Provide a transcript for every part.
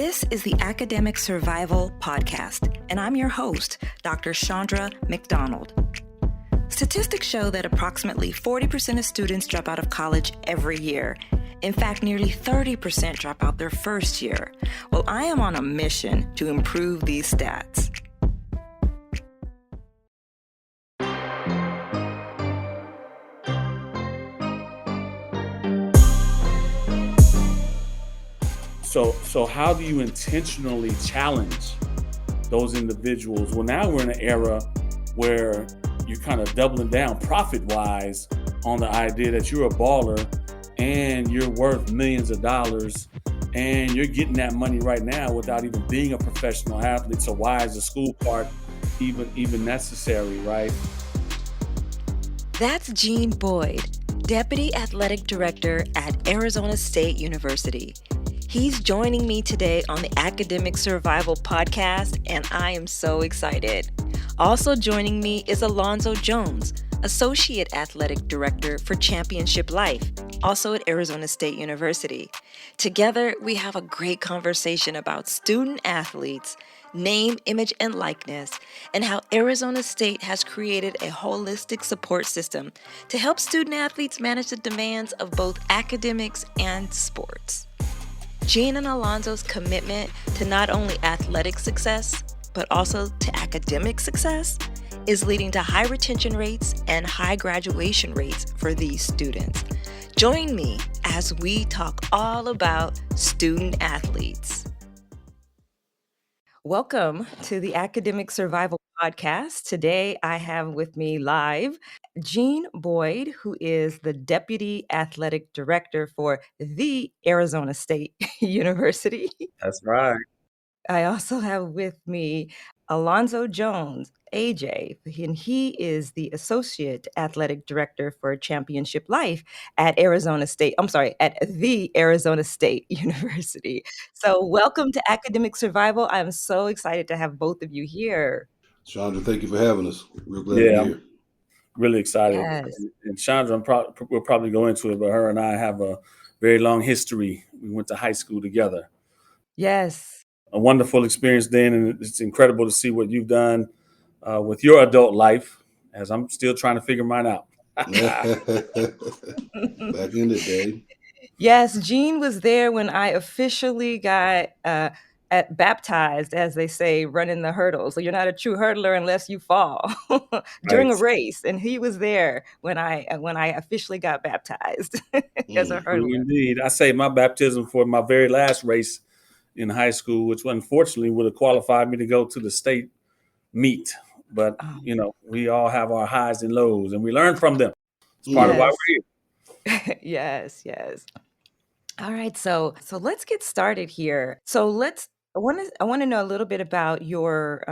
This is the Academic Survival Podcast, and I'm your host, Dr. Shandra McDonald. Statistics show that approximately 40% of students drop out of college every year. In fact, nearly 30% drop out their first year. Well, I am on a mission to improve these stats. So how do you intentionally challenge those individuals? Well, now we're in an era where you're kind of doubling down profit-wise on the idea that you're a baller and you're worth millions of dollars and you're getting that money right now without even being a professional athlete. So why is the school part even necessary, right? That's Gene Boyd, Deputy Athletic Director at Arizona State University. He's joining me today on the Academic Survival Podcast, and I am so excited. Also joining me is Alonzo Jones, Associate Athletic Director for Championship Life, also at Arizona State University. Together, we have a great conversation about student athletes, name, image, and likeness, and how Arizona State has created a holistic support system to help student athletes manage the demands of both academics and sports. Gene and Alonzo's commitment to not only athletic success, but also to academic success is leading to high retention rates and high graduation rates for these students. Join me as we talk all about student athletes. Welcome to the Academic Survival Podcast. Today I have with me live Gene Boyd, who is the Deputy Athletic Director for the Arizona State University. That's right. I also have with me Alonzo Jones, AJ, and he is the Associate Athletic Director for Championship Life at Arizona State. I'm sorry, at the Arizona State University. So welcome to Academic Survival. I'm so excited to have both of you here. Chandra, thank you for having us. Real glad to be here. Really excited. Yes. And Chandra, we'll probably go into it, but her and I have a very long history. We went to high school together. Yes. A wonderful experience then, and it's incredible to see what you've done with your adult life, as I'm still trying to figure mine out. Back in the day. Yes, Gene was there when I officially got baptized, as they say, running the hurdles. So you're not a true hurdler unless you fall during a race. And he was there when I officially got baptized as a hurdler. Indeed. I saved my baptism for my very last race in high school, which unfortunately would have qualified me to go to the state meet. But, we all have our highs and lows, and we learn from them. It's part of why we're here. Yes. All right, so let's get started here. So I want to know a little bit about your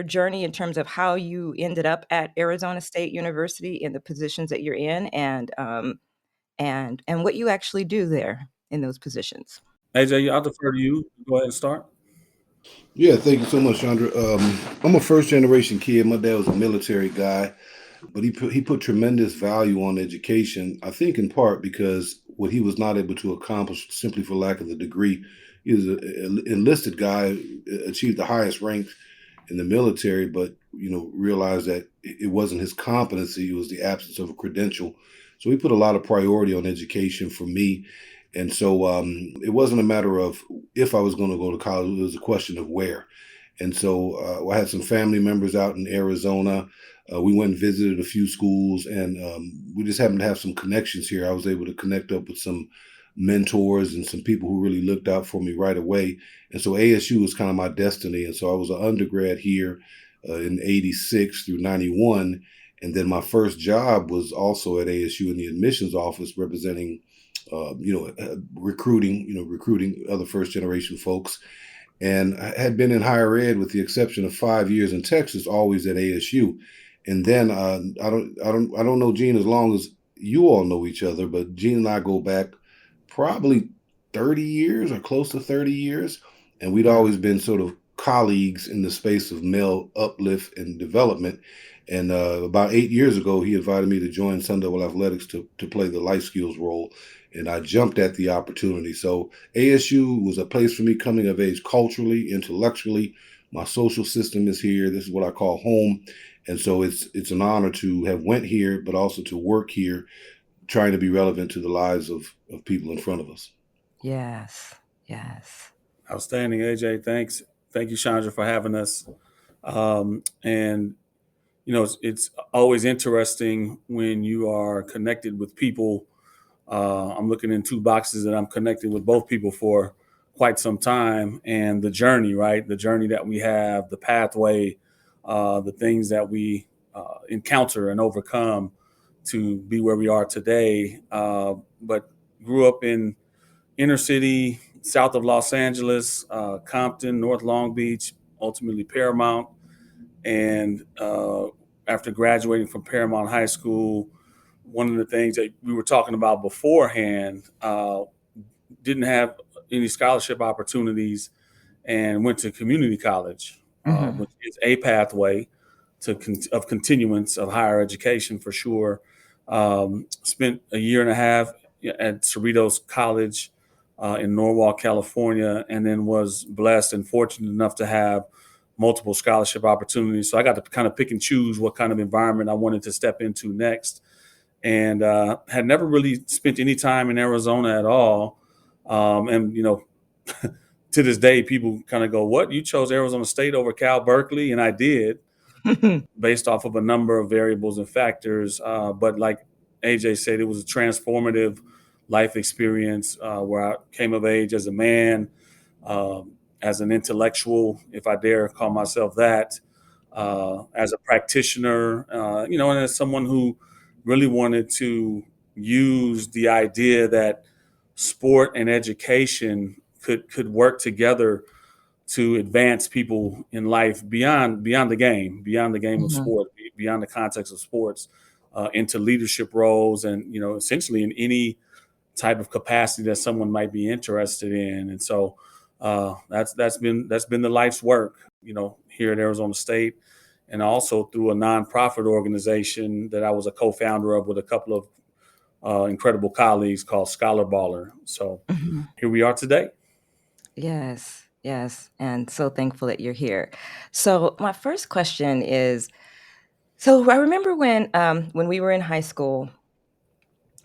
journey in terms of how you ended up at Arizona State University in the positions that you're in, and what you actually do there in those positions. AJ, I'll defer to you. Go ahead and start. Yeah, thank you so much, Chandra. I'm a first generation kid. My dad was a military guy, but he put tremendous value on education. I think in part because what he was not able to accomplish simply for lack of the degree. He was an enlisted guy, achieved the highest rank in the military, but realized that it wasn't his competency; it was the absence of a credential. So he put a lot of priority on education for me. And so it wasn't a matter of if I was going to go to college, it was a question of where. And so I had some family members out in Arizona. We went and visited a few schools, and we just happened to have some connections here. I was able to connect up with some mentors and some people who really looked out for me right away. And so ASU was kind of my destiny. And so I was an undergrad here in 86 through 91. And then my first job was also at ASU in the admissions office representing recruiting other first generation folks. And I had been in higher ed with the exception of 5 years in Texas, always at ASU. And then I don't know Gene as long as you all know each other, but Gene and I go back probably 30 years or close to 30 years. And we'd always been sort of colleagues in the space of male uplift and development. And about 8 years ago, he invited me to join Sun Devil Athletics to play the life skills role. And I jumped at the opportunity. So ASU was a place for me coming of age culturally, intellectually. My social system is here. This is what I call home. And so it's an honor to have went here, but also to work here, trying to be relevant to the lives of people in front of us. Yes. Yes. Outstanding, AJ. Thanks. Thank you, Chandra, for having us. And it's always interesting when you are connected with people. I'm looking in two boxes that I'm connected with both people for quite some time, and the journey, right? The journey that we have, the pathway, the things that we encounter and overcome to be where we are today. But grew up in inner city, south of Los Angeles, Compton, North Long Beach, ultimately Paramount. And after graduating from Paramount High School, one of the things that we were talking about beforehand, didn't have any scholarship opportunities and went to community college, which is a pathway of continuance of higher education for sure. Spent a year and a half at Cerritos College in Norwalk, California, and then was blessed and fortunate enough to have multiple scholarship opportunities. So I got to kind of pick and choose what kind of environment I wanted to step into next, and had never really spent any time in Arizona at all. And to this day, people kind of go, "What? You chose Arizona State over Cal Berkeley?" And I did, based off of a number of variables and factors. But like AJ said, it was a transformative life experience where I came of age as a man, as an intellectual, if I dare call myself that, as a practitioner, and as someone who really wanted to use the idea that sport and education could work together to advance people in life beyond the game of sport, beyond the context of sports, into leadership roles, and essentially in any type of capacity that someone might be interested in. And so that's been the life's work, here at Arizona State, and also through a nonprofit organization that I was a co-founder of with a couple of incredible colleagues called Scholar Baller. So here we are today. Yes, yes. And so thankful that you're here. So my first question is, so I remember when we were in high school,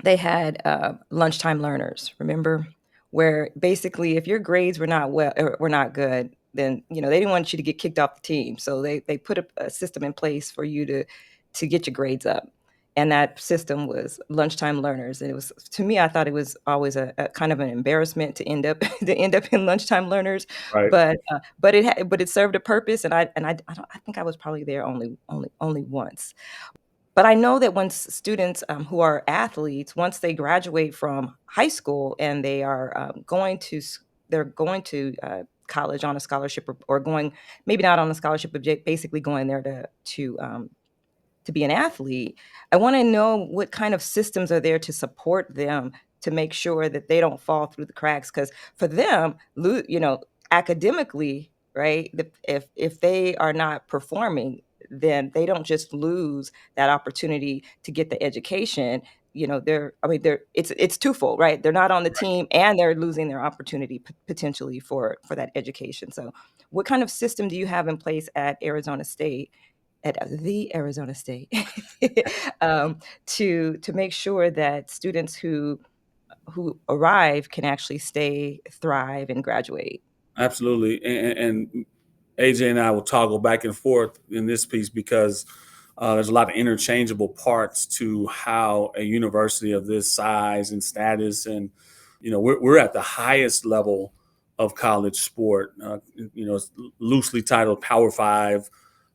they had lunchtime learners, remember? Where basically if your grades were not good, then they didn't want you to get kicked off the team. So they put a system in place for you to get your grades up. And that system was lunchtime learners. And it was, to me, I thought it was always a kind of an embarrassment to end up in lunchtime learners. Right. But it served a purpose. And I think I was probably there only once. But I know that once students who are athletes, once they graduate from high school and they are they're going to college on a scholarship, or going, maybe not on a scholarship, but basically going there to be an athlete. I want to know what kind of systems are there to support them, to make sure that they don't fall through the cracks. Because for them, academically, right, if they are not performing, then they don't just lose that opportunity to get the education. It's twofold, right? They're not on the team and they're losing their opportunity potentially for that education. So what kind of system do you have in place at Arizona State, at the Arizona State, to make sure that students who arrive can actually stay, thrive, and graduate? Absolutely. And AJ and I will toggle back and forth in this piece because there's a lot of interchangeable parts to how a university of this size and status, and we're at the highest level of college sport. It's loosely titled Power Five,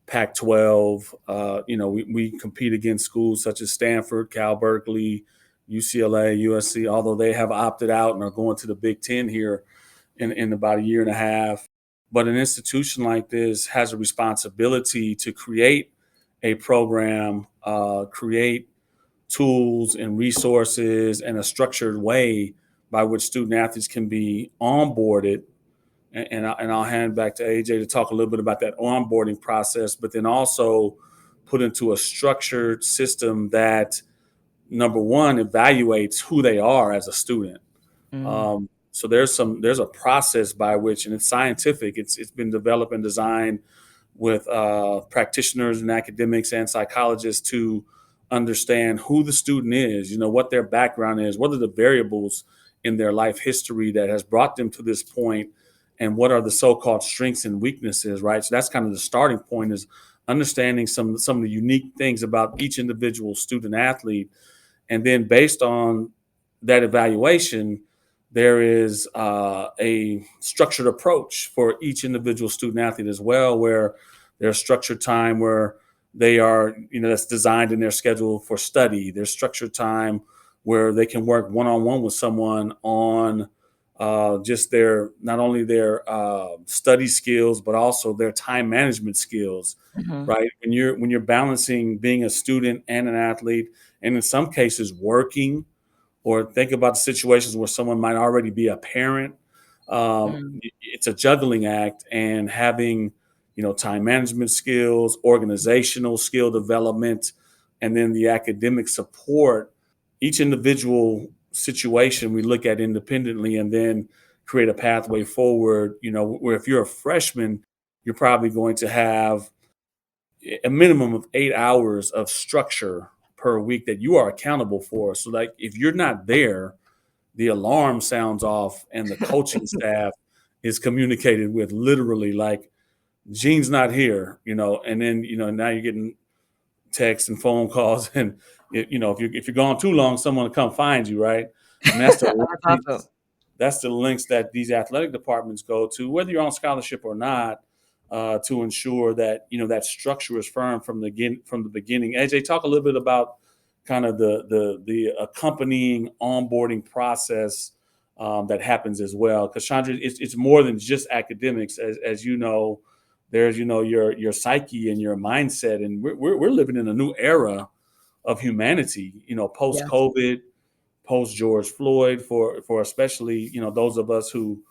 Pac-12. We compete against schools such as Stanford, Cal Berkeley, UCLA, USC, although they have opted out and are going to the Big Ten here in about a year and a half. But an institution like this has a responsibility to create a program, create tools and resources and a structured way by which student athletes can be onboarded. And I'll hand back to AJ to talk a little bit about that onboarding process, but then also put into a structured system that, number one, evaluates who they are as a student. Mm. So there's a process by which, and it's scientific. It's been developed and designed with practitioners and academics and psychologists to understand who the student is, what their background is, what are the variables in their life history that has brought them to this point, and what are the so-called strengths and weaknesses, right? So that's kind of the starting point, is understanding some of the unique things about each individual student athlete. And then based on that evaluation, there is a structured approach for each individual student athlete as well, where there's structured time where they are, that's designed in their schedule for study. There's structured time where they can work one-on-one with someone on just not only their study skills, but also their time management skills, Mhm. right? When you're balancing being a student and an athlete, and in some cases working, or think about the situations where someone might already be a parent. Mm. It's a juggling act, and having, time management skills, organizational skill development, and then the academic support. Each individual situation we look at independently, and then create a pathway forward. Where if you're a freshman, you're probably going to have a minimum of 8 hours of structure per week that you are accountable for. So, like, if you're not there, the alarm sounds off, and the coaching staff is communicated with literally, like, Gene's not here, and then, now you're getting texts and phone calls, and if you're gone too long, someone will come find you, right? And that's the That's awesome. links, that's the links that these athletic departments go to, whether you're on scholarship or not, to ensure that that structure is firm from the beginning. AJ, talk a little bit about kind of the accompanying onboarding process that happens as well, because Chandra, it's more than just academics, as you know. There's your psyche and your mindset, and we're living in a new era of humanity. Post Yes. COVID, post George Floyd, for especially those of us who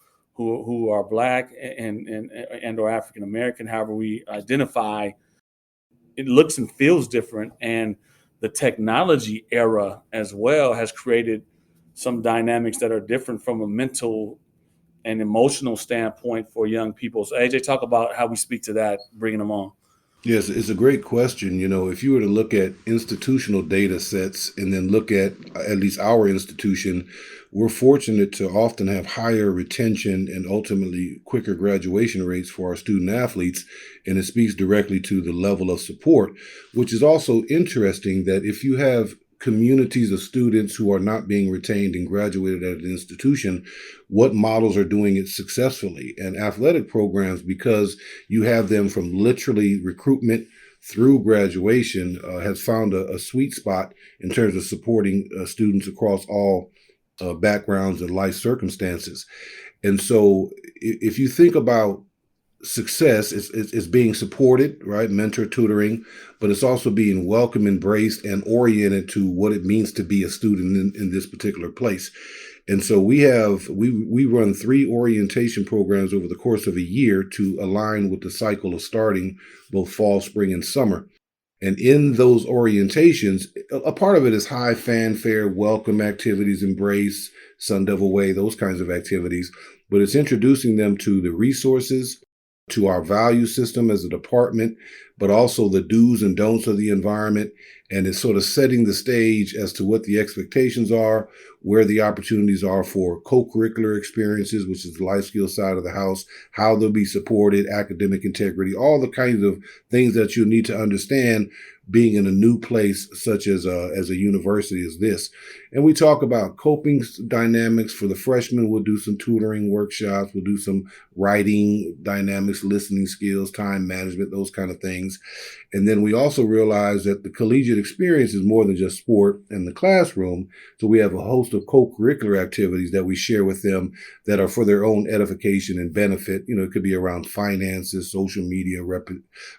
are Black and or African American, however we identify. It looks and feels different, and the technology era as well has created some dynamics that are different from a mental and emotional standpoint for young people. So AJ, talk about how we speak to that, bringing them on. Yes, it's a great question. If you were to look at institutional data sets and then look at least our institution, we're fortunate to often have higher retention and ultimately quicker graduation rates for our student athletes. And it speaks directly to the level of support, which is also interesting that if you have communities of students who are not being retained and graduated at an institution, what models are doing it successfully? And athletic programs, because you have them from literally recruitment through graduation, has found a sweet spot in terms of supporting students across all backgrounds and life circumstances. And so if you think about success, is being supported, right? Mentor tutoring, but it's also being welcome, embraced, and oriented to what it means to be a student in this particular place. And so we run 3 orientation programs over the course of a year to align with the cycle of starting both fall, spring, and summer. And in those orientations, a part of it is high fanfare, welcome activities, embrace, Sun Devil Way, those kinds of activities. But it's introducing them to the resources, to our value system as a department, but also the do's and don'ts of the environment. And it's sort of setting the stage as to what the expectations are, where the opportunities are for co-curricular experiences, which is the life skills side of the house, how they'll be supported, academic integrity, all the kinds of things that you need to understand being in a new place such as a university as this. And we talk about coping dynamics for the freshmen. We'll do some tutoring workshops. We'll do some writing dynamics, listening skills, time management, those kind of things. And then we also realize that the collegiate experience is more than just sport and the classroom. So we have a host of co-curricular activities that we share with them that are for their own edification and benefit. It could be around finances, social media,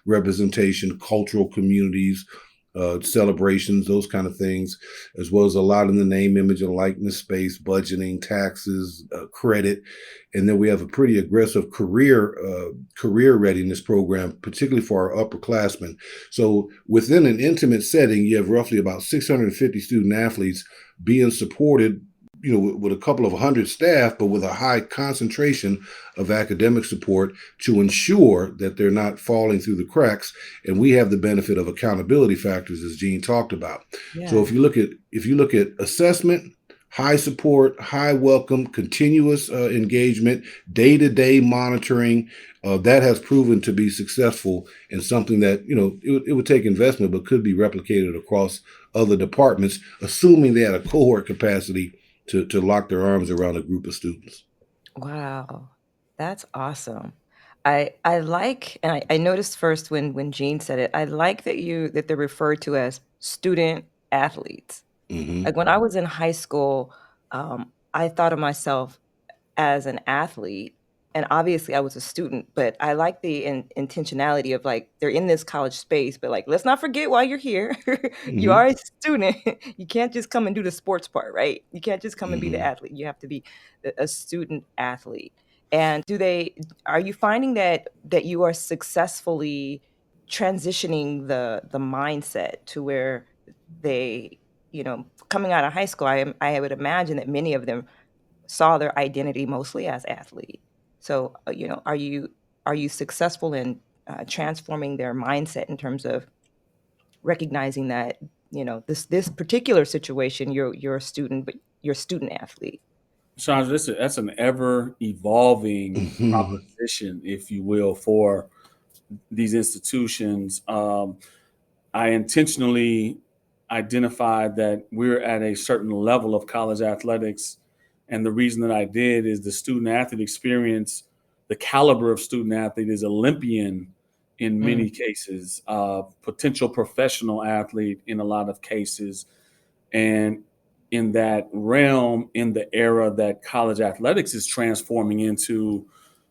representation, cultural communities, celebrations, those kind of things, as well as a lot in the name, image, and likeness space, budgeting, taxes, credit. And then we have a pretty aggressive career readiness program, particularly for our upperclassmen. So within an intimate setting, you have roughly about 650 student athletes being supported, with a couple of hundred staff, but with a high concentration of academic support to ensure that they're not falling through the cracks. And we have the benefit of accountability factors, as Gene talked about. So Yeah. if you look at assessment, high support, high welcome, continuous engagement, day-to-day monitoring, that has proven to be successful and something that, it would take investment, but could be replicated across other departments, assuming they had a cohort capacity to lock their arms around a group of students. Wow. That's awesome. I like, and I noticed first when Gene said it, I like that they're referred to as student athletes. Hmm. Like when I was in high school, I thought of myself as an athlete, and obviously I was a student, but I like the intentionality of like they're in this college space, but like let's not forget while you're here, you Hmm. are a student. You can't just come and do the sports part, right? You can't just come and be the Hmm. athlete. You have to be a student athlete. And are you finding that you are successfully transitioning the mindset to where they, coming out of high school, I would imagine that many of them saw their identity mostly as athlete. So, are you successful in transforming their mindset in terms of recognizing that this particular situation, you're a student, but you're a student athlete. Chandra, that's an ever evolving Hmm. proposition, if you will, for these institutions. I intentionally identified that we're at a certain level of college athletics. And the reason that I did is the student athlete experience, the caliber of student athlete is Olympian in Mm, many cases, potential professional athlete in a lot of cases. And in that realm, in the era that college athletics is transforming into,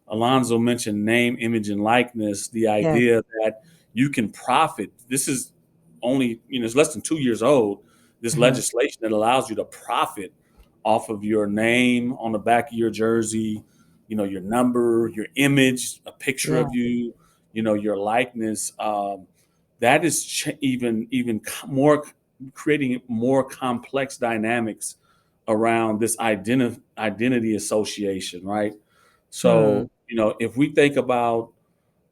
Alonzo mentioned name, image, and likeness, the yeah. idea that you can profit. This is only, it's less than 2 years old, this Mhm. legislation that allows you to profit off of your name on the back of your jersey, your number, your image, a picture Yeah. of you, your likeness. That is even more creating more complex dynamics around this identity association, right? Hmm. So, if we think about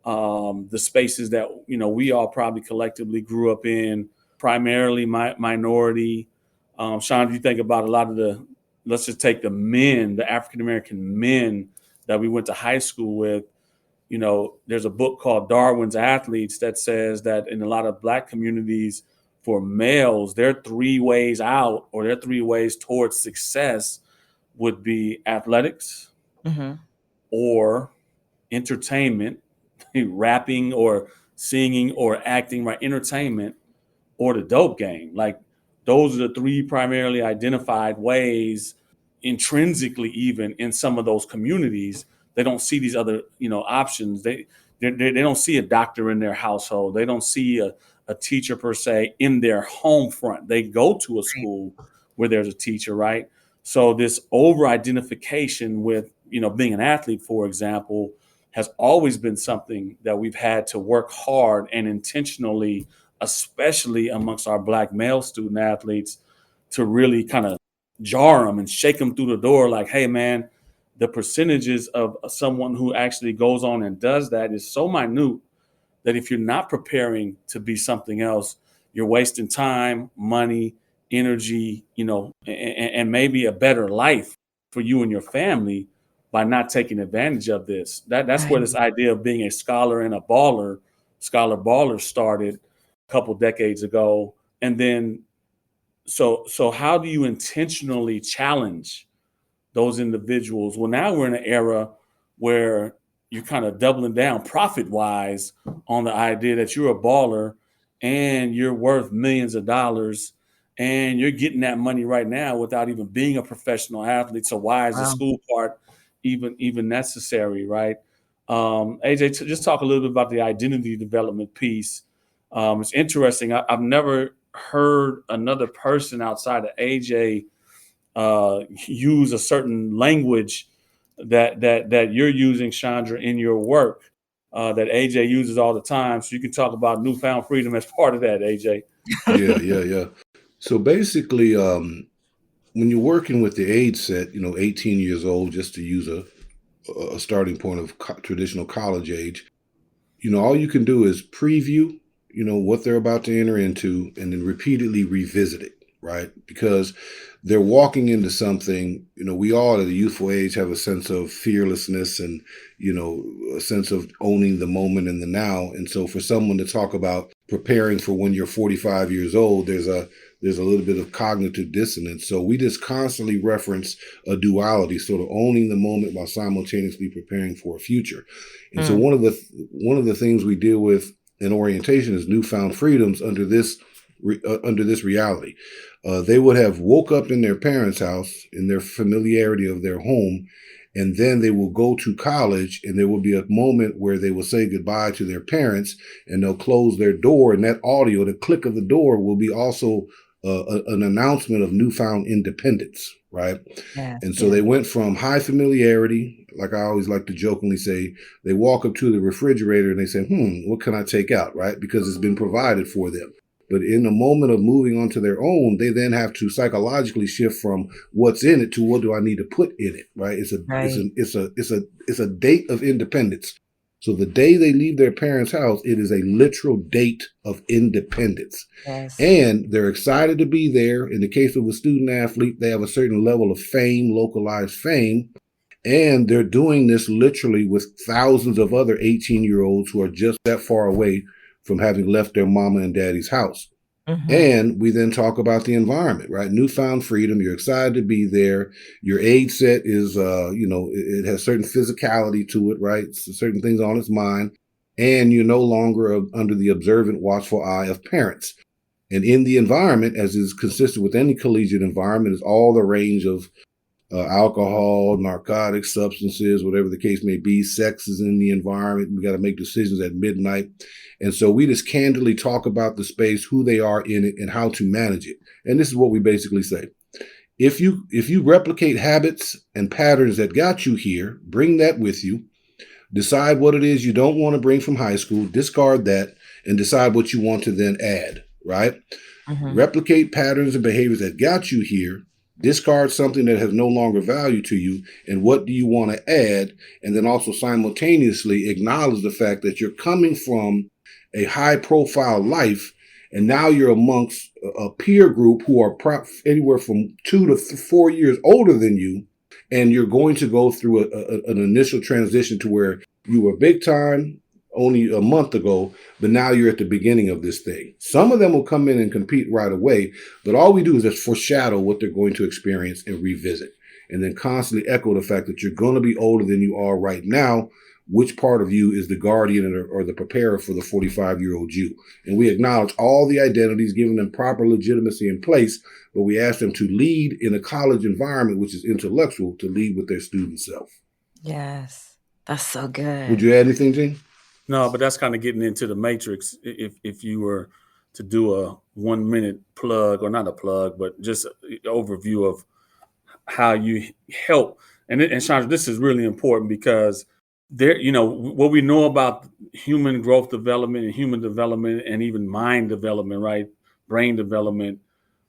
the spaces that we all probably collectively grew up in, primarily minority. Sean, you think about a lot of let's just take the men, the African American men that we went to high school with. There's a book called Darwin's Athletes that says that in a lot of Black communities, for males, their three ways out or their three ways towards success would be athletics Hmm. or entertainment, rapping or singing or acting, right? Entertainment or the dope game. Like those are the three primarily identified ways intrinsically, even in some of those communities. They don't see these other, options. They don't see a doctor in their household. They don't see a teacher per se in their home front. They go to a Right. school where there's a teacher, right? So this over identification with, being an athlete, for example, has always been something that we've had to work hard and intentionally, especially amongst our Black male student athletes, to really kind of jar them and shake them through the door like, hey, man, the percentages of someone who actually goes on and does that is so minute that if you're not preparing to be something else, you're wasting time, money, energy, and maybe a better life for you and your family by not taking advantage of this. That's where this Right. idea of being a scholar and a scholar baller started a couple decades ago. And then so how do you intentionally challenge those individuals? Well, now we're in an era where you're kind of doubling down profit wise on the idea that you're a baller and you're worth millions of dollars and you're getting that money right now without even being a professional athlete. So why is the Wow. school part even necessary, right? AJ, just talk a little bit about the identity development piece It's interesting. I've never heard another person outside of AJ use a certain language that you're using, Shandra, in your work, that AJ uses all the time. So you can talk about newfound freedom as part of that, AJ. Yeah. So basically, when you're working with the age set, 18 years old, just to use a starting point of traditional college age, all you can do is preview, what they're about to enter into, and then repeatedly revisit it, right? Because they're walking into something, we all at a youthful age have a sense of fearlessness and, a sense of owning the moment and the now. And so for someone to talk about preparing for when you're 45 years old, there's a little bit of cognitive dissonance. So we just constantly reference a duality, sort of owning the moment while simultaneously preparing for a future. And so one of the things we deal with in orientation is newfound freedoms under this reality. They would have woke up in their parents' house in their familiarity of their home, and then they will go to college, and there will be a moment where they will say goodbye to their parents, and they'll close their door, and that audio, the click of the door, will be also an announcement of newfound independence, right? Yes, And so they went from high familiarity, like I always like to jokingly say, they walk up to the refrigerator and they say, what can I take out, right? Because it's been provided for them. But in the moment of moving on to their own, they then have to psychologically shift from what's in it to what do I need to put in it, right? It's a date of independence. So the day they leave their parents' house, it is a literal date of independence. Yes. And they're excited to be there. In the case of a student athlete, they have a certain level of fame, localized fame. And they're doing this literally with thousands of other 18-year-olds who are just that far away from having left their mama and daddy's house. And we then talk about the environment, right? Newfound freedom. You're excited to be there. Your age set is, it has certain physicality to it, right? So certain things on its mind. And you're no longer under the observant, watchful eye of parents. And in the environment, as is consistent with any collegiate environment, is all the range of alcohol, narcotics, substances, whatever the case may be. Sex is in the environment. We got to make decisions at midnight. And so we just candidly talk about the space, who they are in it, and how to manage it. And this is what we basically say. If you replicate habits and patterns that got you here, bring that with you. Decide what it is you don't want to bring from high school, discard that, and decide what you want to then add, right? Replicate patterns and behaviors that got you here. Discard something that has no longer value to you, and what do you want to add? And then also simultaneously acknowledge the fact that you're coming from a high profile life, and now you're amongst a peer group who are anywhere from 2 to 4 years older than you, and you're going to go through an initial transition to where you were big time only a month ago, but now you're at the beginning of this thing. Some of them will come in and compete right away, but all we do is just foreshadow what they're going to experience and revisit, and then constantly echo the fact that you're going to be older than you are right now. Which part of you is the guardian or the preparer for the 45-year-old you? And we acknowledge all the identities, giving them proper legitimacy in place, but we ask them to lead in a college environment, which is intellectual, to lead with their student self. Yes, that's so good. Would you add anything, Gene? No, but that's kind of getting into the matrix. If you were to do a 1 minute plug, or not a plug, but just an overview of how you help. And Chandra, this is really important because there, what we know about human growth development and human development and even mind development, right? Brain development,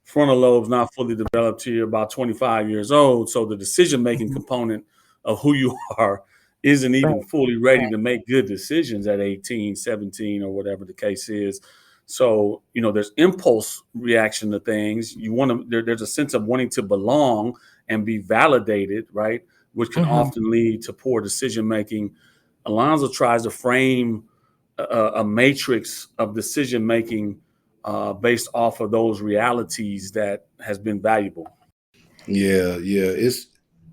frontal lobes not fully developed till you're about 25 years old. So the decision-making component of who you are isn't even fully ready to make good decisions at 18, 17, or whatever the case is. So, there's impulse reaction to things. There's a sense of wanting to belong and be validated, right? Which can often lead to poor decision making. Alonzo tries to frame a matrix of decision making based off of those realities that has been valuable. Yeah.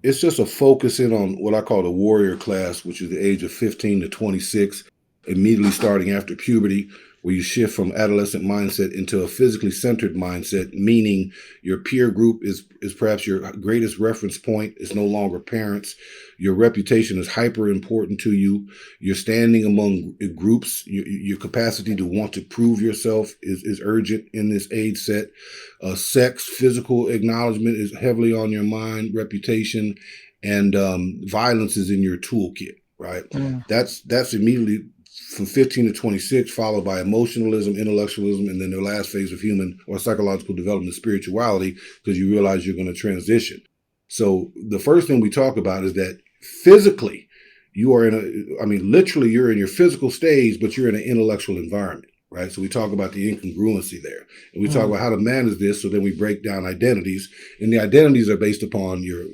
It's just a focus in on what I call the warrior class, which is the age of 15 to 26, immediately starting after puberty, where you shift from adolescent mindset into a physically centered mindset, meaning your peer group is perhaps your greatest reference point. It's no longer parents. Your reputation is hyper important to you. You're standing among groups. Your capacity to want to prove yourself is urgent in this age set. Sex, physical acknowledgement is heavily on your mind, reputation, and violence is in your toolkit, right? Mm. That's immediately from 15 to 26, followed by emotionalism, intellectualism, and then the last phase of human or psychological development, spirituality, because you realize you're going to transition. So the first thing we talk about is that physically, you are literally you're in your physical stage, but you're in an intellectual environment, right? So we talk about the incongruency there. And we talk Mm. about how to manage this. So then we break down identities. And the identities are based upon your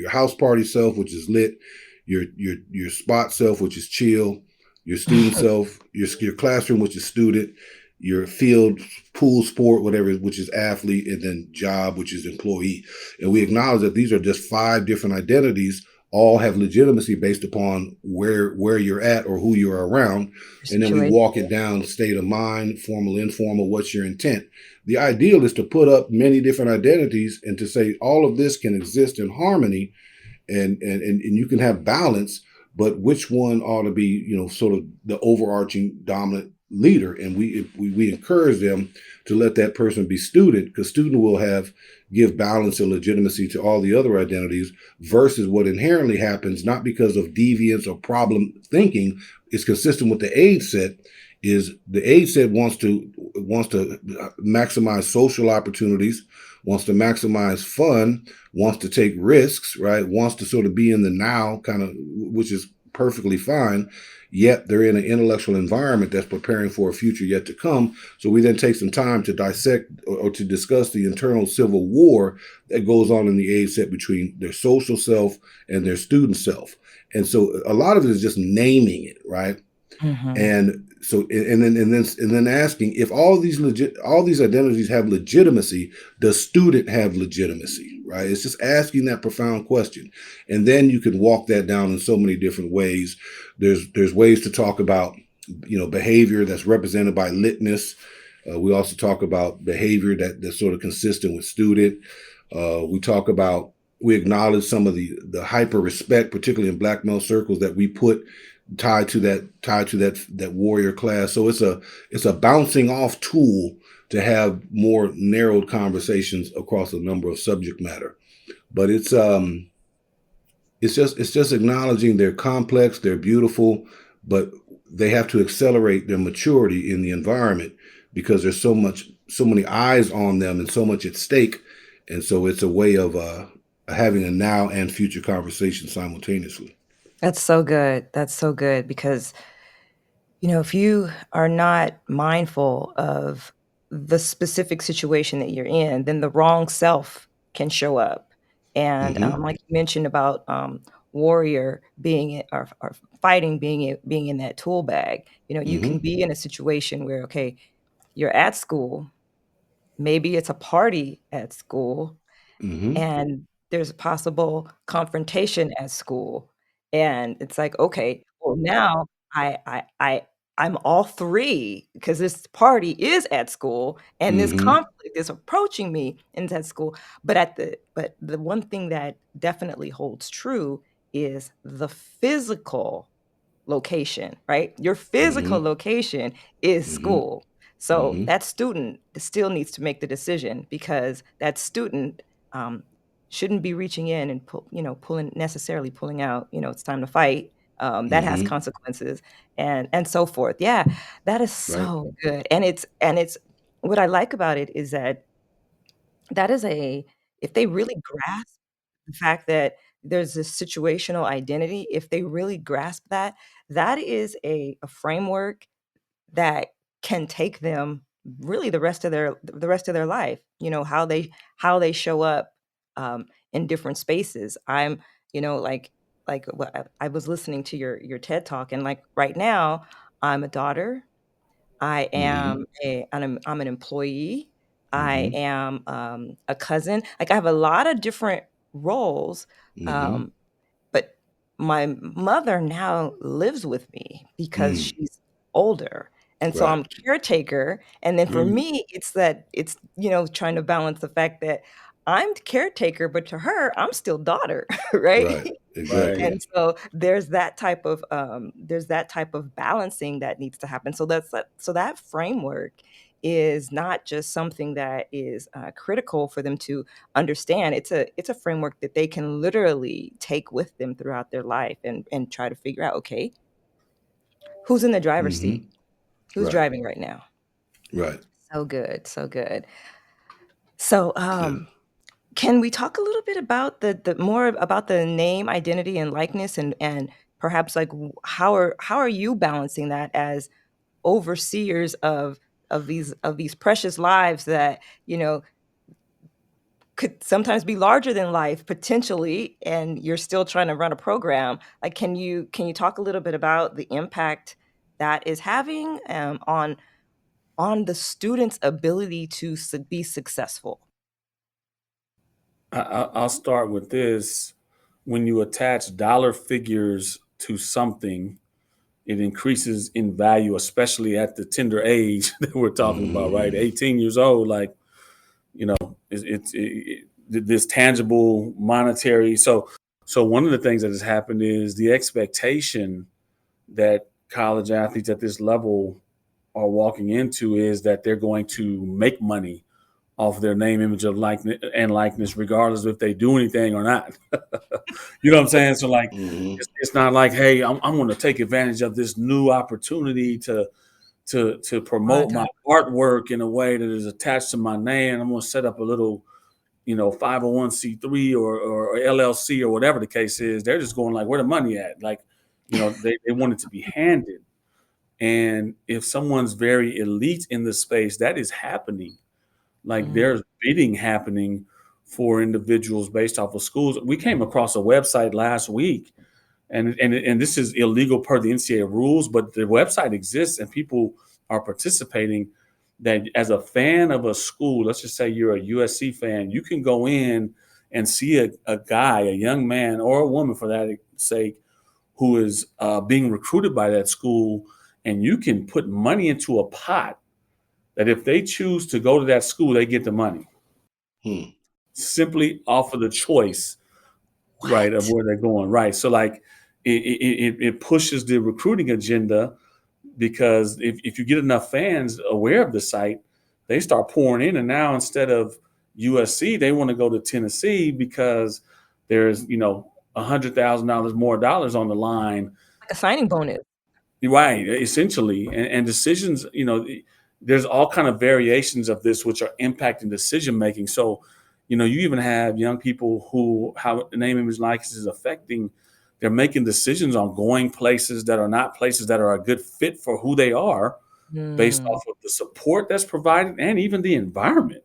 house party self, which is lit, your spot self, which is chill, your student self, your classroom, which is student, your field, pool, sport, whatever, which is athlete, and then job, which is employee. And we acknowledge that these are just 5 different identities, all have legitimacy based upon where you're at or who you're around. And then we Situation. walk it down: state of mind, formal, informal, what's your intent. The ideal is to put up many different identities and to say all of this can exist in harmony, and you can have balance, but which one ought to be, sort of the overarching dominant leader. And we encourage them to let that person be student, because student will give balance and legitimacy to all the other identities, versus what inherently happens, not because of deviance or problem thinking, is consistent with the age set. Is the age set wants to maximize social opportunities, wants to maximize fun, wants to take risks, right? Wants to sort of be in the now, kind of, which is perfectly fine. Yet they're in an intellectual environment that's preparing for a future yet to come. So we then take some time to dissect or to discuss the internal civil war that goes on in the age set between their social self and their student self. And so a lot of it is just naming it, right? Mhm. And so, and then asking, if all these identities have legitimacy, does student have legitimacy, right? It's just asking that profound question. And then you can walk that down in so many different ways. There's ways to talk about, behavior that's represented by litness. We also talk about behavior that's sort of consistent with student. We acknowledge some of the hyper respect, particularly in Black male circles, that we put tied to that warrior class. So it's a bouncing off tool to have more narrowed conversations across a number of subject matter. But it's just acknowledging they're complex, they're beautiful, but they have to accelerate their maturity in the environment, because there's so many eyes on them and so much at stake. And so it's a way of having a now and future conversation simultaneously. That's so good. That's so good because, if you are not mindful of the specific situation that you're in, then the wrong self can show up. And Mm-hmm. like you mentioned about warrior being or fighting being in that tool bag, you can Mm-hmm. be in a situation where, okay, you're at school, maybe it's a party at school, Mm-hmm. and there's a possible confrontation at school, and it's like, "Okay, well, now I I'm all 3 because this party is at school, and this Mm-hmm. conflict is approaching me and at school." But the one thing that definitely holds true is the physical location, right? Your physical Mm-hmm. location is Mm-hmm. school. So Mm-hmm. that student still needs to make the decision because that student um, shouldn't be reaching in and pulling out. It's time to fight. That has Mm-hmm. consequences and so forth. Yeah, that is Right. so good. And it's what I like about it is that that is a if they really grasp the fact that there's this situational identity, if they really grasp that, that is a framework that can take them really the rest of their life, how they show up, in different spaces. Like what I was listening to your TED Talk, and, like, right now, I'm a daughter, Mm-hmm. I'm an employee. I Mm-hmm. am, a cousin. Like, I have a lot of different roles, Mm-hmm. um, but my mother now lives with me because Mm. she's older, And so Right. I'm caretaker. And then for Mm. me, it's trying to balance the fact that I'm caretaker, but to her, I'm still daughter, right? Right. Right. Exactly. And so there's that type of balancing that needs to happen. So that framework is not just something that is critical for them to understand. It's a framework that they can literally take with them throughout their life and try to figure out, okay, who's in the driver's seat? Hmm. Who's Right. driving right now? Right. So good, so good. So, Yeah. can we talk a little bit about the more about the name, identity, and likeness, and perhaps like how are you balancing that as overseers of these precious lives that could sometimes be larger than life potentially, and you're still trying to run a program. Like, can you talk a little bit about the impact that is having on the student's ability to be successful? I'll start with this. When you attach dollar figures to something, it increases in value, especially at the tender age that we're talking about, right? Hmm. 18 years old, like, you know, this tangible monetary. So one of the things that has happened is the expectation that college athletes at this level are walking into is that they're going to make money off their name, image, of likeness, regardless if they do anything or not. You know what I'm saying? So like, Hmm. it's not like, hey, I'm going to take advantage of this new opportunity to promote my Right. artwork in a way that is attached to my name. I'm going to set up a little, 501c3 or LLC or whatever the case is. They're just going like, where the money at? Like, they want it to be handed. And if someone's very elite in the space, that is happening. Like Mm, there's bidding happening for individuals based off of schools. We came across a website last week, and this is illegal per the NCAA rules, but the website exists and people are participating. That as a fan of a school, let's just say you're a USC fan, you can go in and see a guy, a young man or a woman for that sake, who is being recruited by that school, and you can put money into a pot that if they choose to go to that school, they get the money Hmm. simply off of the choice, right, of what? where they're going, right. So like it pushes the recruiting agenda, because if you get enough fans aware of the site, they start pouring in, and now instead of USC, they want to go to Tennessee because there's $100,000 more dollars on the line. Like a signing bonus. Right, essentially, and decisions. There's all kind of variations of this which are impacting decision making. So, you even have young people who how name, image, likeness is affecting. They're making decisions on going places that are not places that are a good fit for who they are, based Mm, off of the support that's provided and even the environment.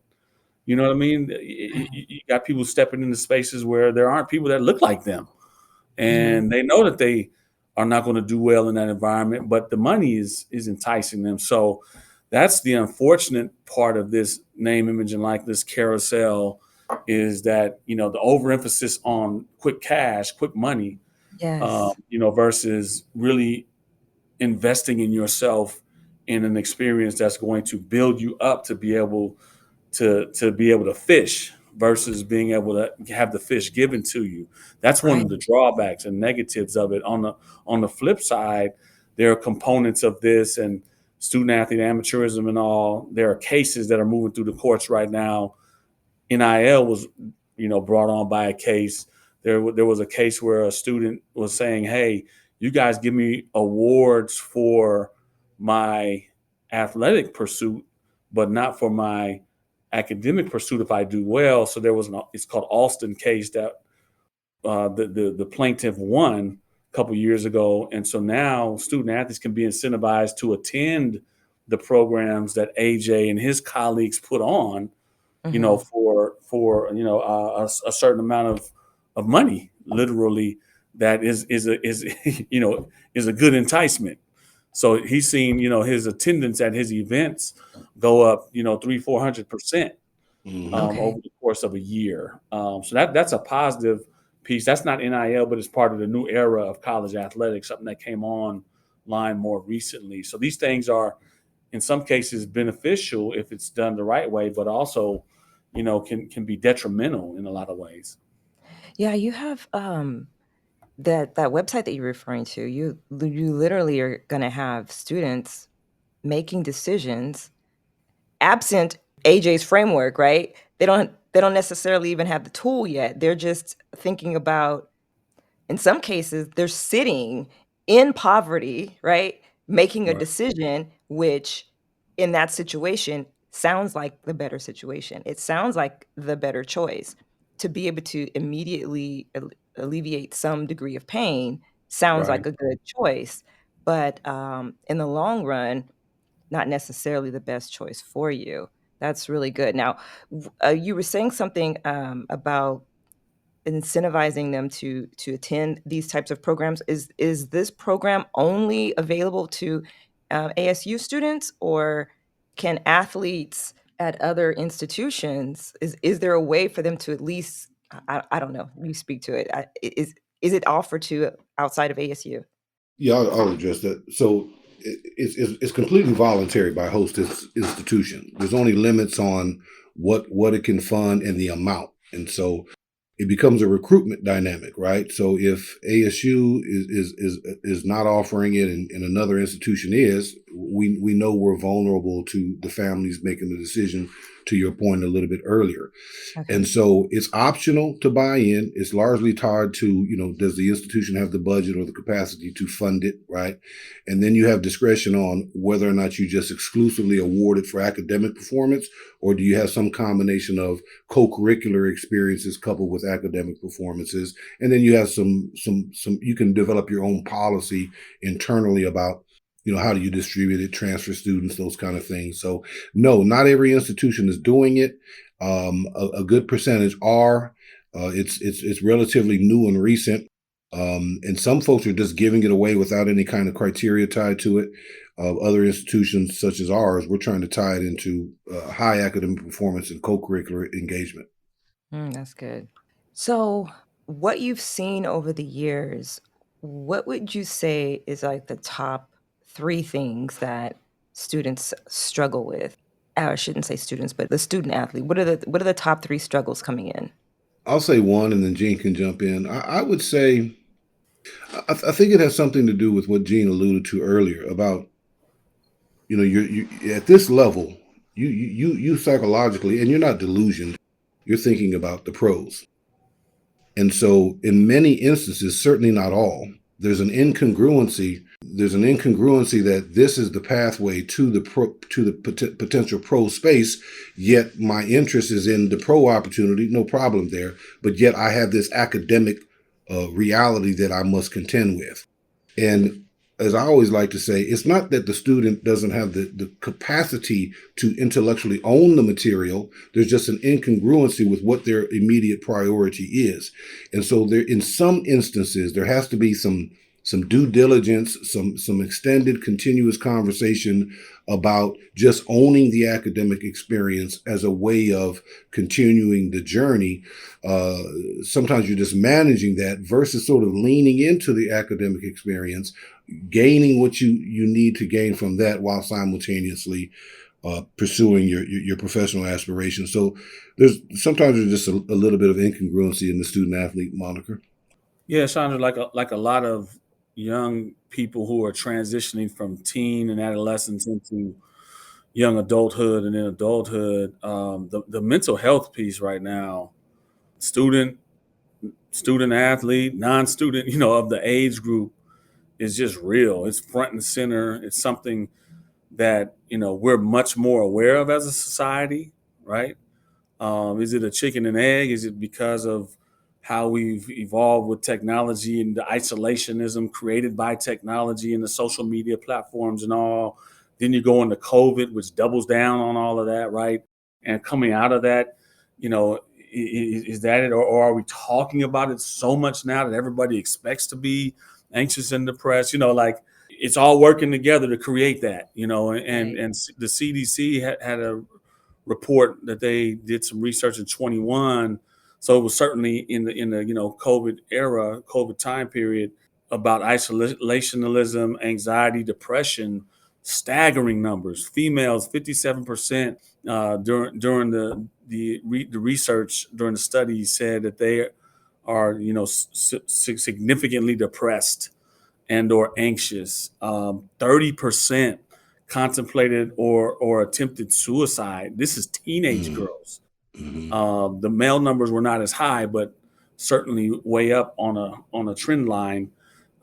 You know what I mean? You got people stepping into spaces where there aren't people that look like them, mhm. and they know that they are not going to do well in that environment, but the money is enticing them. So that's the unfortunate part of this name, image, and likeness carousel, is that the overemphasis on quick cash, quick money, Yes. versus really investing in yourself in an experience that's going to build you up to be able to fish versus being able to have the fish given to you. That's one Right. of the drawbacks and negatives of it. On the flip side, there are components of this and student athlete amateurism and all. There are cases that are moving through the courts right now. NIL was, brought on by a case. There was a case where a student was saying, "Hey, you guys give me awards for my athletic pursuit, but not for my academic pursuit if I do well." So there was it's called Alston case that the plaintiff won a couple years ago, and so now student athletes can be incentivized to attend the programs that AJ and his colleagues put on, Mhm. for a certain amount of money, literally, that is is a good enticement. So he's seen his attendance at his events go up 300-400% Hmm. Okay. over the course of a year. So that's a positive piece. That's not NIL, but it's part of the new era of college athletics, something that came on line more recently. So these things are in some cases beneficial if it's done the right way, but also, can be detrimental in a lot of ways. Yeah, you have that website that you're referring to. You literally are going to have students making decisions absent AJ's framework, right? They don't necessarily even have the tool yet. They're just thinking about, in some cases, they're sitting in poverty, right? Making a Right. decision, which in that situation sounds like the better situation. It sounds like the better choice. To be able to immediately alleviate some degree of pain sounds like Right. a good choice. But in the long run, not necessarily the best choice for you. That's really good. Now, you were saying something about incentivizing them to attend these types of programs. Is this program only available to ASU students, or can athletes at other institutions? Is there a way for them to at least? I don't know. You speak to it. Is it offered to outside of ASU? Yeah, I'll address that. So it's completely voluntary by host institution. There's only limits on what it can fund and the amount, and so it becomes a recruitment dynamic, right? So if ASU is not offering it and another institution is, we know we're vulnerable to the families making the decision. To your point a little bit earlier. Okay. And so it's optional to buy in. It's largely tied to, does the institution have the budget or the capacity to fund it, right? And then you have discretion on whether or not you just exclusively award it for academic performance, or do you have some combination of co-curricular experiences coupled with academic performances. And then you have some, you can develop your own policy internally about, how do you distribute it, transfer students, those kind of things. So no, not every institution is doing it. A good percentage are. It's relatively new and recent, and some folks are just giving it away without any kind of criteria tied to it. Other institutions, such as ours, we're trying to tie it into high academic performance and co-curricular engagement. That's good. So, what you've seen over the years, what would you say is like the top three things that students struggle with? I shouldn't say students, but the student athlete. What are the top three struggles coming in? I'll say one, and then Gene can jump in. I would say I think it has something to do with what Gene alluded to earlier about you at this level, you psychologically, and you're not delusioned. You're thinking about the pros. And so, in many instances, certainly not all, there's an incongruency. There's an incongruency that this is the pathway to the potential pro space. Yet my interest is in the pro opportunity, no problem there. But yet I have this academic reality that I must contend with. And as I always like to say, it's not that the student doesn't have the capacity to intellectually own the material. There's just an incongruency with what their immediate priority is. And so there, in some instances, there has to be some due diligence, some extended continuous conversation about just owning the academic experience as a way of continuing the journey. Sometimes you're just managing that versus sort of leaning into the academic experience, gaining what you need to gain from that while simultaneously pursuing your professional aspirations. So sometimes there's just a little bit of incongruency in the student athlete moniker. Yeah, Shandra, like a lot of young people who are transitioning from teen and adolescence into young adulthood and then adulthood, the mental health piece right now, student, student athlete, non-student, of the age group is just real. It's front and center. It's something that, we're much more aware of as a society, right? Is it a chicken and egg? Is it because of how we've evolved with technology and the isolationism created by technology and the social media platforms and all? Then you go into COVID, which doubles down on all of that, right? And coming out of that, is that it? Or are we talking about it so much now that everybody expects to be anxious and depressed? Like it's all working together to create that, Right. and the CDC had a report that they did some research in 21. So it was certainly in the COVID era, COVID time period, about isolationism, anxiety, depression staggering numbers. Females, 57% during the research during the study said that they are, significantly depressed and or anxious. 30% contemplated or attempted suicide. This is teenage Mm-hmm. girls. Mm-hmm. The male numbers were not as high, but certainly way up on a trend line,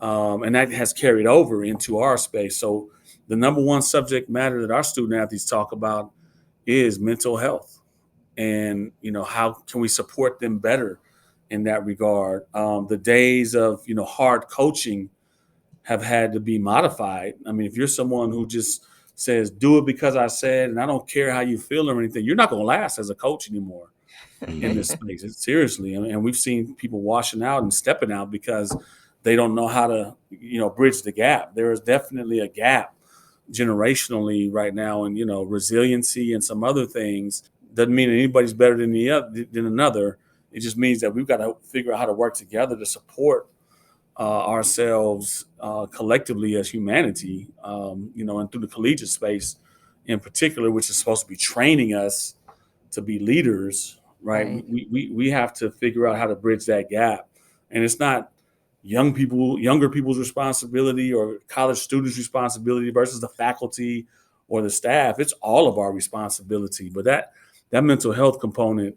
and that has carried over into our space. So the number one subject matter that our student athletes talk about is mental health, and how can we support them better in that regard. The days of hard coaching have had to be modified. I mean, if you're someone who just says do it because I said, and I don't care how you feel or anything, you're not going to last as a coach anymore in Mm-hmm. this space. It's seriously, and we've seen people washing out and stepping out because they don't know how to, bridge the gap. There is definitely a gap generationally right now, and resiliency and some other things. Doesn't mean anybody's better than another. It just means that we've got to figure out how to work together to support ourselves collectively as humanity, and through the collegiate space in particular, which is supposed to be training us to be leaders, right? Right. We have to figure out how to bridge that gap. And it's not younger people's responsibility or college students' responsibility versus the faculty or the staff. It's all of our responsibility. But that mental health component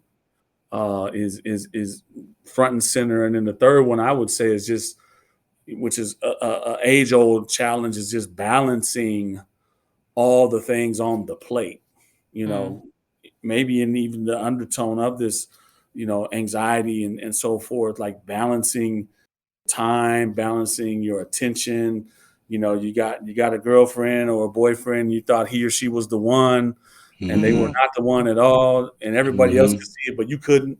is front and center. And then the third one I would say is just, which is a age old challenge, is just balancing all the things on the plate. You Mm. know, maybe in even the undertone of this, anxiety and so forth, like balancing time, balancing your attention. You got a girlfriend or a boyfriend, you thought he or she was the one, and they were Mm-hmm. Mm-hmm. not the one at all, and everybody else could see it, but you couldn't.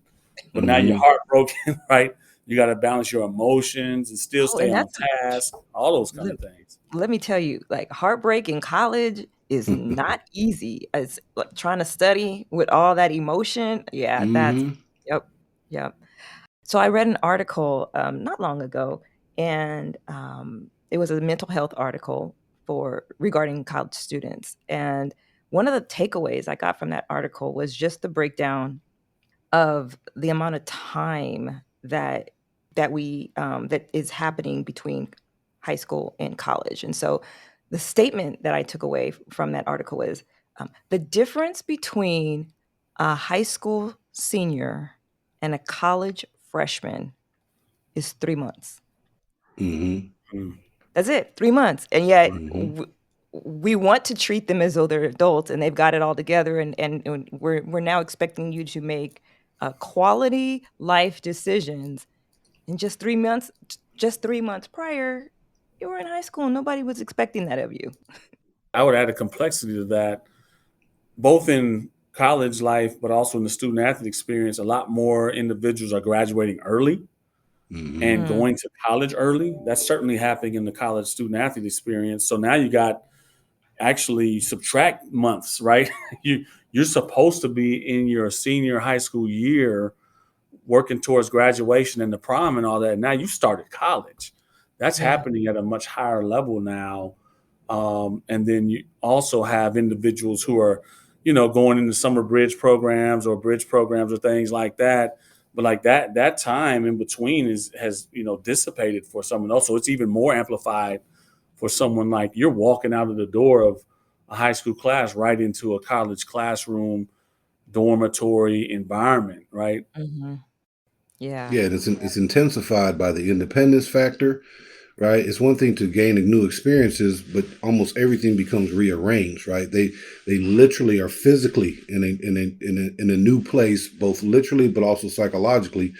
But now you're Mm-hmm. heartbroken, right? You got to balance your emotions and still Oh, stay and on that's task, all those kind let, of things. let me tell you, like heartbreak in college is not easy. It's like trying to study with all that emotion. Yeah, that's Mm-hmm. yep, yep. So I read an article not long ago, and it was a mental health article for regarding college students. And one of the takeaways I got from that article was just the breakdown of the amount of time that is happening between high school and college. And so the statement that I took away from that article is the difference between a high school senior and a college freshman is 3 months. Mm-hmm. Mm. That's it, 3 months. And yet Mm-hmm. we want to treat them as though they're adults and they've got it all together. And we're now expecting you to make quality life decisions in just 3 months. Just 3 months prior, you were in high school and nobody was expecting that of you. I would add a complexity to that, both in college life, but also in the student athlete experience. A lot more individuals are graduating early Mm-hmm. and Mm, going to college early. That's certainly happening in the college student athlete experience. So now you got actually subtract months, right? You're supposed to be in your senior high school year working towards graduation and the prom and all that. Now you started college. That's yeah. happening at a much higher level now. And then you also have individuals who are, going into summer bridge programs or bridge programs or things like that. But like that time in between has dissipated for someone else. So it's even more amplified for someone like you're walking out of the door of a high school class right into a college classroom dormitory environment, right? Hmm. Yeah. Yeah, and it's intensified by the independence factor, right? It's one thing to gain new experiences, but almost everything becomes rearranged, right? They literally are physically in a new place, both literally but also psychologically,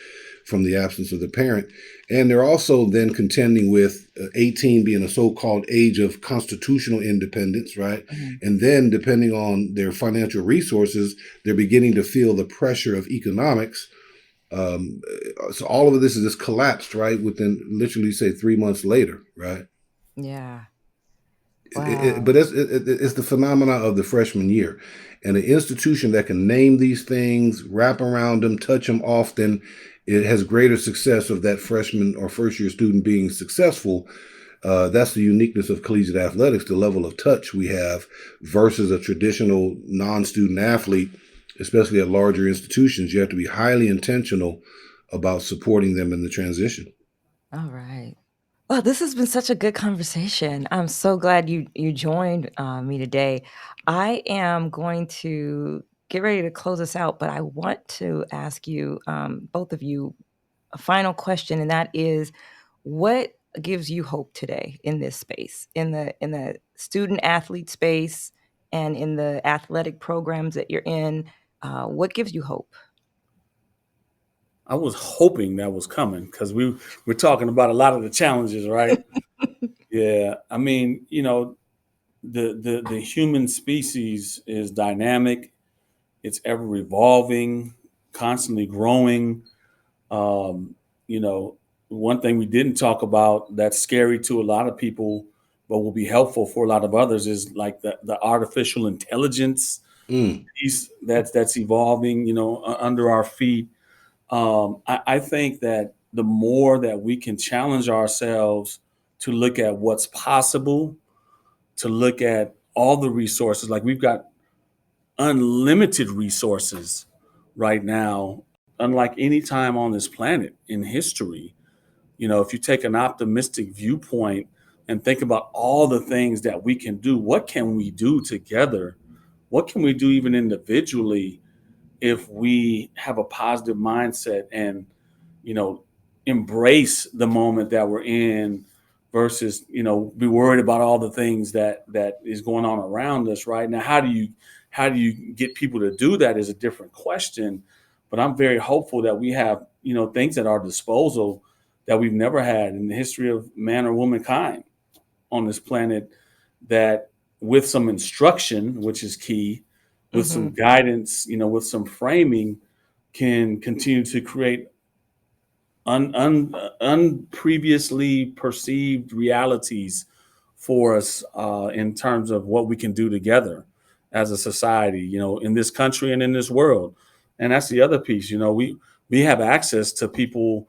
from the absence of the parent, and they're also then contending with 18 being a so-called age of constitutional independence, right? Mhm. And then depending on their financial resources, they're beginning to feel the pressure of economics. So all of this is just collapsed, right? Within literally say 3 months later, right? Yeah. Wow. But it's the phenomena of the freshman year, and an institution that can name these things, wrap around them, touch them often, it has greater success of that freshman or first year student being successful. That's the uniqueness of collegiate athletics, the level of touch we have versus a traditional non-student athlete, especially at larger institutions. You have to be highly intentional about supporting them in the transition. All right. Well, this has been such a good conversation. I'm so glad you joined me today. I am going to get ready to close us out, but I want to ask you, both of you, a final question, and that is, what gives you hope today in this space, in the student athlete space, and in the athletic programs that you're in? What gives you hope? I was hoping that was coming because we're talking about a lot of the challenges, right? Yeah, I mean, the human species is dynamic. It's ever evolving, constantly growing. Um, you know, One thing we didn't talk about that's scary to a lot of people, but will be helpful for a lot of others is like the artificial intelligence Mm. piece that's evolving, under our feet. I think that the more that we can challenge ourselves to look at what's possible, to look at all the resources, like we've got unlimited resources right now, unlike any time on this planet in history. If you take an optimistic viewpoint and think about all the things that we can do, what can we do together? What can we do even individually if we have a positive mindset and you know embrace the moment that we're in versus be worried about all the things that is going on around us right now? How do you get people to do that is a different question, but I'm very hopeful that we have things at our disposal that we've never had in the history of man or womankind on this planet, that with some instruction, which is key, with some Hmm. guidance, with some framing, can continue to create unpreviously perceived realities for us in terms of what we can do together as a society, in this country and in this world. And that's the other piece. We have access to people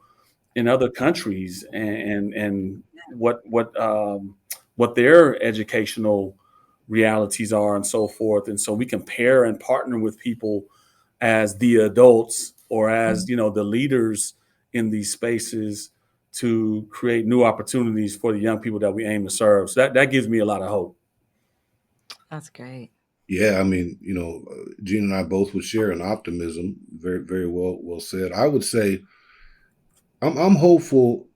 in other countries and what their educational realities are and so forth. And so we can pair and partner with people as the adults or as the leaders in these spaces to create new opportunities for the young people that we aim to serve. So that gives me a lot of hope. That's great. Yeah, I mean, Gene and I both would share an optimism. Very, very well said. I would say I'm hopeful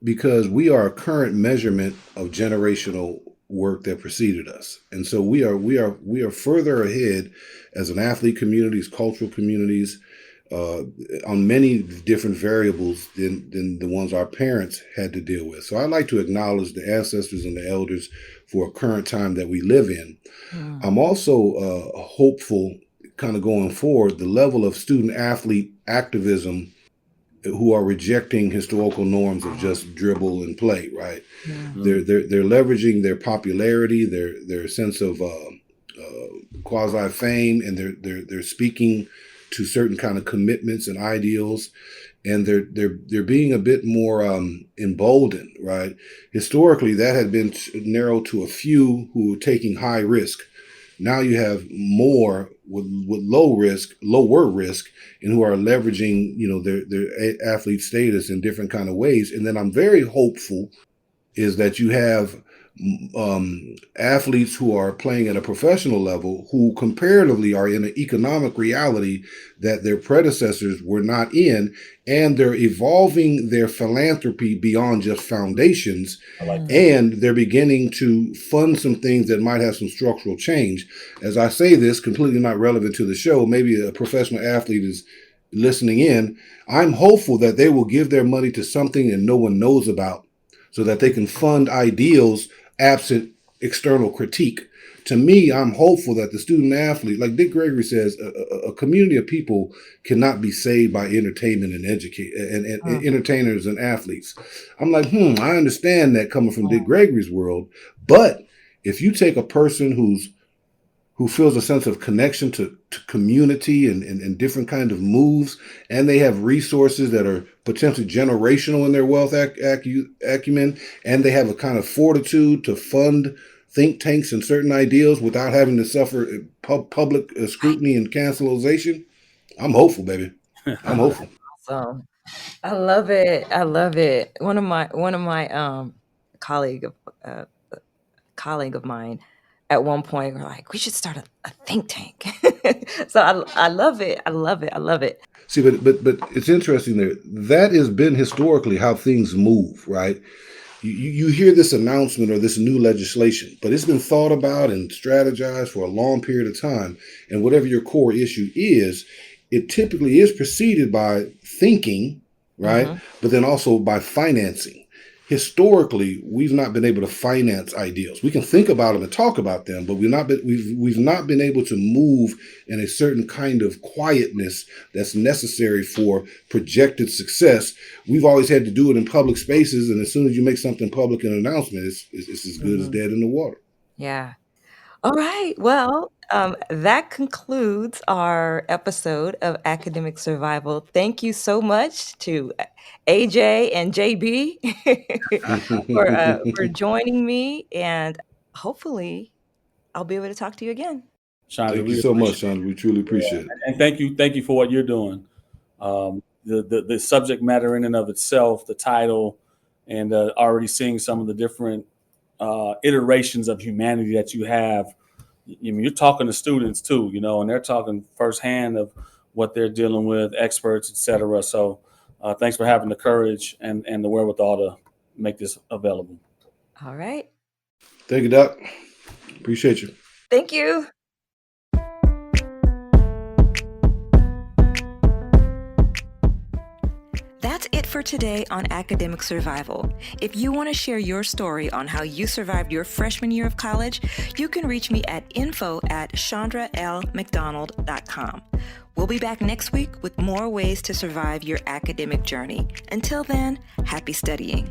because we are a current measurement of generational work that preceded us, and so we are further ahead as an athlete community, as cultural communities, uh, on many different variables than the ones our parents had to deal with. So I like to acknowledge the ancestors and the elders for a current time that we live in. Mm. I'm also hopeful, kind of going forward, the level of student athlete activism who are rejecting historical norms of just dribble and play. Right? Yeah. They're leveraging their popularity, their sense of quasi fame, and they're speaking to certain kind of commitments and ideals, and they're being a bit more emboldened. Right? Historically, that had been narrowed to a few who were taking high risk. Now you have more with lower risk, and who are leveraging, their athlete status in different kind of ways. And then I'm very hopeful is that you have athletes who are playing at a professional level who comparatively are in an economic reality that their predecessors were not in, and they're evolving their philanthropy beyond just foundations, I like that. and they're beginning to fund some things that might have some structural change. As I say this, completely not relevant to the show, maybe a professional athlete is listening in. I'm hopeful that they will give their money to something that no one knows about so that they can fund ideals absent external critique. To me, I'm hopeful that the student athlete, like Dick Gregory says, a community of people cannot be saved by entertainment and educate and entertainers and athletes. I'm like, I understand that coming from Dick Gregory's world, but if you take a person who's who feels a sense of connection to community and different kind of moves, and they have resources that are potentially generational in their wealth acumen, and they have a kind of fortitude to fund think tanks and certain ideals without having to suffer public scrutiny and cancelization. I'm hopeful, baby. I'm hopeful. Awesome. I love it. I love it. One of my colleague of uh, colleague of mine at one point were like, we should start a think tank. So I love it. I love it. I love it. See, but it's interesting there. That has been historically how things move, right? You hear this announcement or this new legislation, but it's been thought about and strategized for a long period of time. And whatever your core issue is, it typically is preceded by thinking, right? Mm-hmm. But then also by financing. Historically, we've not been able to finance ideals. We can think about them and talk about them, but we've not been able to move in a certain kind of quietness that's necessary for projected success. We've always had to do it in public spaces, and as soon as you make something public in an announcement, it's as good as dead in the water. Yeah. All right. Well, that concludes our episode of Academic Survival. Thank you so much to AJ and JB for joining me, and hopefully I'll be able to talk to you again. Shandra, Thank we you so much, appreciate it. Shandra. We truly appreciate it. And thank you for what you're doing. The subject matter in and of itself, the title, and already seeing some of the different iterations of humanity that you have. I mean, you're talking to students too, and they're talking firsthand of what they're dealing with, experts, et cetera. So thanks for having the courage and the wherewithal to make this available. All right. Thank you, Doc. Appreciate you. Thank you. That's it for today on Academic Survival. If you want to share your story on how you survived your freshman year of college, you can reach me at info@chandralmcdonald.com. We'll be back next week with more ways to survive your academic journey. Until then, happy studying.